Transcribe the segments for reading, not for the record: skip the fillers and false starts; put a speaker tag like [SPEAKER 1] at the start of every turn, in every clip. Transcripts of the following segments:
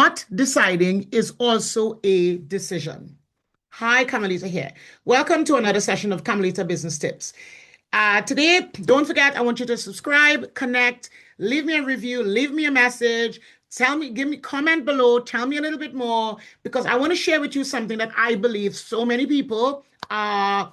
[SPEAKER 1] not deciding is also a decision. Hi, Camilita here. Welcome to another session of Camilita Business Tips. Today, don't forget, I want you to subscribe, connect, leave me a review, leave me a message, tell me, give me comment below, tell me a little bit more, because I want to share with you something that I believe so many people are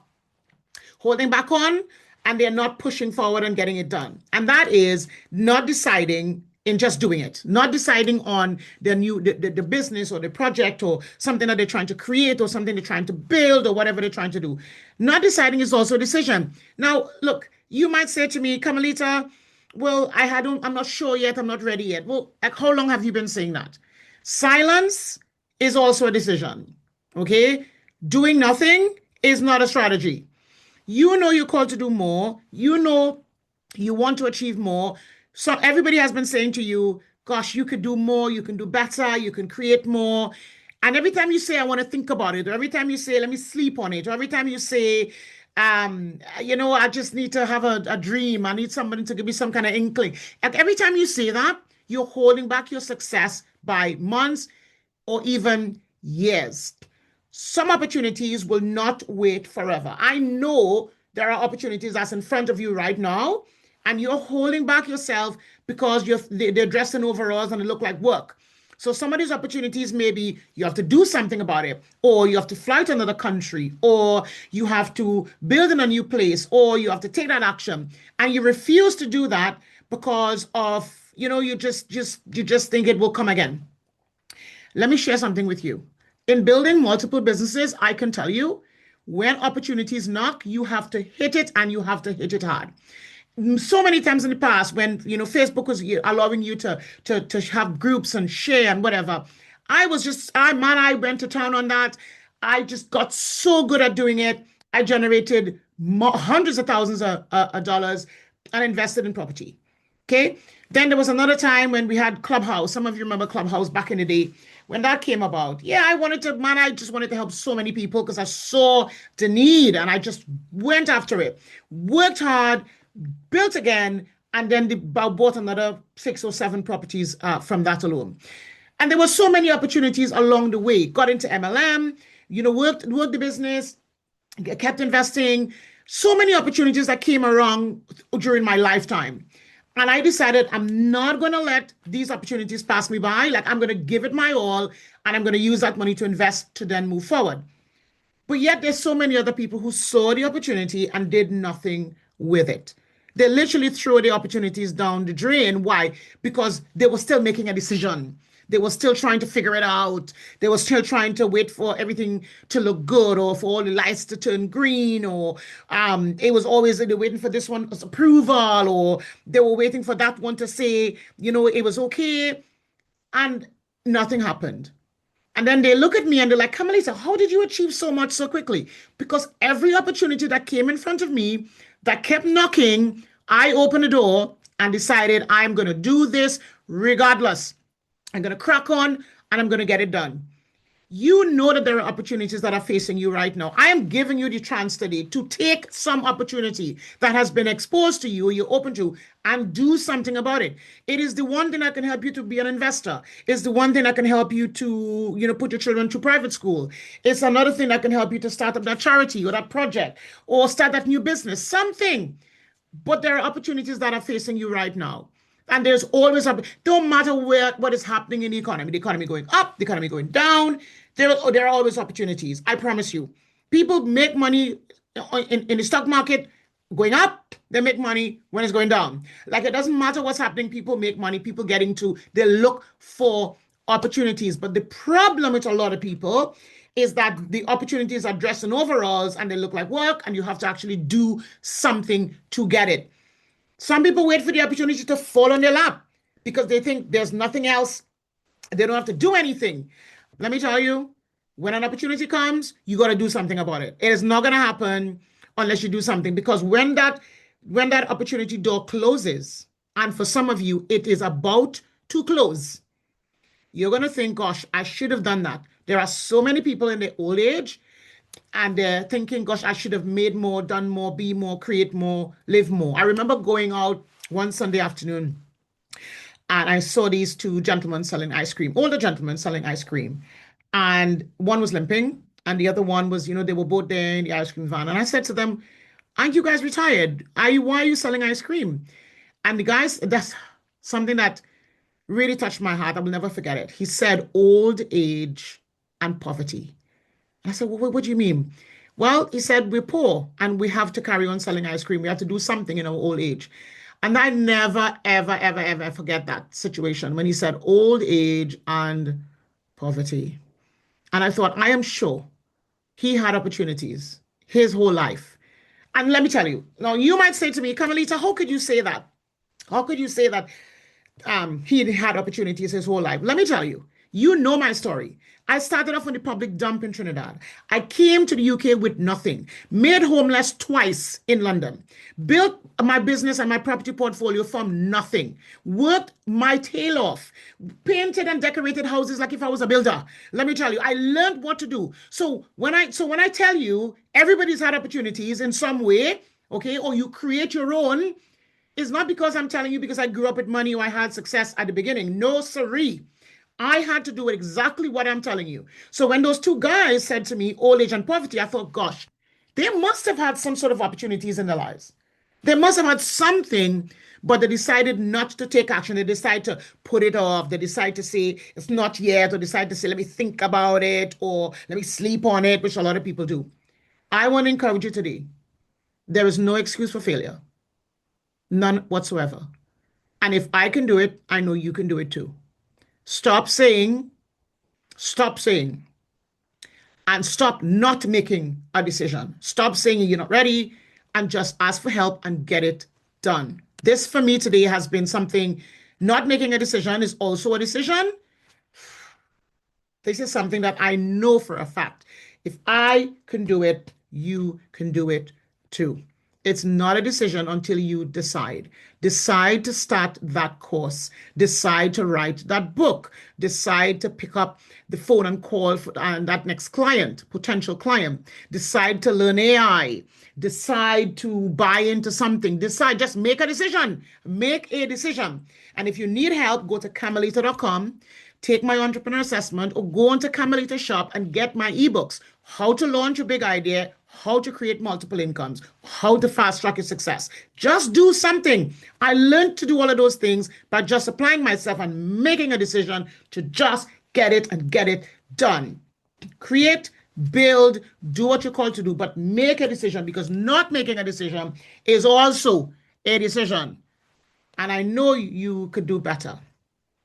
[SPEAKER 1] holding back on and they're not pushing forward and getting it done. And that is not deciding in just doing it, not deciding on the business or the project or something that they're trying to create or something they're trying to build or whatever they're trying to do. Not deciding is also a decision. Now, look, you might say to me, Carmelita, well, I'm not sure yet, I'm not ready yet. Well, like how long have you been saying that? Silence is also a decision. Okay? Doing nothing is not a strategy. You know you're called to do more. You know you want to achieve more. So everybody has been saying to you, gosh, you could do more, you can do better, you can create more. And every time you say, I want to think about it, or every time you say, let me sleep on it, or every time you say, I just need to have a dream, I need somebody to give me some kind of inkling. Like every time you say that, you're holding back your success by months or even years. Some opportunities will not wait forever. I know there are opportunities that's in front of you right now, and you're holding back yourself because they're dressed in overalls and they look like work. So some of these opportunities, maybe you have to do something about it, or you have to fly to another country, or you have to build in a new place, or you have to take that action, and you refuse to do that because of, you just think it will come again. Let me share something with you. In building multiple businesses, I can tell you when opportunities knock, you have to hit it and you have to hit it hard. So many times in the past, when Facebook was allowing you to have groups and share and whatever, I went to town on that. I just got so good at doing it. I generated hundreds of thousands of dollars and invested in property. Okay. Then there was another time when we had Clubhouse. Some of you remember Clubhouse back in the day when that came about. Yeah, I just wanted to help so many people because I saw the need and I just went after it, worked hard, built again, and then bought another 6 or 7 properties from that alone. And there were so many opportunities along the way. Got into MLM, worked the business, kept investing. So many opportunities that came around during my lifetime. And I decided I'm not going to let these opportunities pass me by. Like I'm going to give it my all and I'm going to use that money to invest to then move forward. But yet there's so many other people who saw the opportunity and did nothing with it. They literally threw the opportunities down the drain. Why? Because they were still making a decision. They were still trying to figure it out. They were still trying to wait for everything to look good or for all the lights to turn green, or it was always they were waiting for this one's approval, or they were waiting for that one to say, it was okay, and nothing happened. And then they look at me and they're like, Carmelita, how did you achieve so much so quickly? Because every opportunity that came in front of me that kept knocking, I opened the door and decided I'm going to do this regardless. I'm going to crack on and I'm going to get it done. You know that there are opportunities that are facing you right now. I am giving you the chance today to take some opportunity that has been exposed to you, you're open to, and do something about it. It is the one thing that can help you to be an investor. It's the one thing that can help you to, put your children to private school. It's another thing that can help you to start up that charity or that project or start that new business, something. But there are opportunities that are facing you right now. And there's always don't matter what is happening in the economy going up, the economy going down, there are always opportunities. I promise you. People make money in the stock market going up, they make money when it's going down. Like it doesn't matter what's happening, people make money, people they look for opportunities. But the problem with a lot of people is that the opportunities are dressed in overalls and they look like work, and you have to actually do something to get it. Some people wait for the opportunity to fall on their lap because they think there's nothing else. They don't have to do anything. Let me tell you, when an opportunity comes, you got to do something about it. It is not going to happen unless you do something, because when that opportunity door closes, and for some of you, it is about to close, you're going to think, gosh, I should have done that. There are so many people in their old age and they're thinking, gosh, I should have made more, done more, be more, create more, live more. I remember going out one Sunday afternoon And I saw these two gentlemen selling ice cream, older gentlemen selling ice cream. And one was limping, and the other one was, they were both there in the ice cream van. And I said to them, aren't you guys retired? Why are you selling ice cream? And the guys, that's something that really touched my heart. I will never forget it. He said, old age and poverty. And I said, well, what do you mean? Well, he said, we're poor and we have to carry on selling ice cream. We have to do something in our old age. And I never, ever, ever, ever forget that situation when he said old age and poverty. And I thought, I am sure he had opportunities his whole life. And let me tell you, now you might say to me, Carmelita, how could you say that? How could you say that he had opportunities his whole life? Let me tell you, you know my story. I started off on the public dump in Trinidad. I came to the UK with nothing, made homeless twice in London, built my business and my property portfolio from nothing, worked my tail off, painted and decorated houses like if I was a builder. Let me tell you, I learned what to do. So when I tell you everybody's had opportunities in some way, okay, or you create your own, it's not because I'm telling you because I grew up with money or I had success at the beginning. No, siree. I had to do exactly what I'm telling you. So when those two guys said to me, old age and poverty, I thought, gosh, they must have had some sort of opportunities in their lives. They must have had something, but they decided not to take action. They decided to put it off. They decided to say it's not yet, or decide to say, let me think about it, or let me sleep on it, which a lot of people do. I want to encourage you today. There is no excuse for failure. None whatsoever. And if I can do it, I know you can do it too. Stop saying, stop saying, and stop not making a decision. Stop saying you're not ready and just ask for help and get it done. This for me today has been something, not making a decision is also a decision. This is something that I know for a fact. If I can do it, you can do it too. It's not a decision until you decide. Decide to start that course. Decide to write that book. Decide to pick up the phone and call for that next client, potential client. Decide to learn AI. Decide to buy into something. Decide, just make a decision. Make a decision. And if you need help, go to camilita.com, take my entrepreneur assessment, or go onto Camilita shop and get my ebooks. How to launch a big idea, how to create multiple incomes, how to fast track your success. Just do something. I learned to do all of those things by just applying myself and making a decision to just get it and get it done. Create, build, do what you're called to do, but make a decision, because not making a decision is also a decision. And I know you could do better,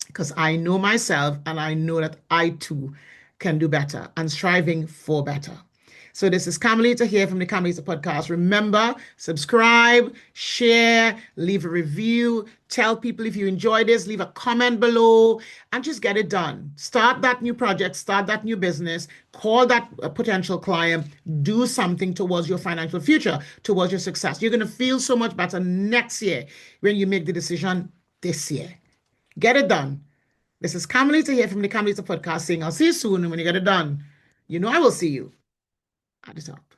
[SPEAKER 1] because I know myself and I know that I too can do better and striving for better. So this is Camilita here from the Camilita podcast. Remember, subscribe, share, leave a review, tell people if you enjoy this, leave a comment below, and just get it done. Start that new project, start that new business, call that potential client, do something towards your financial future, towards your success. You're going to feel so much better next year when you make the decision this year. Get it done. This is Camilita here from the Camilita podcast saying, I'll see you soon. And when you get it done, I will see you at the top.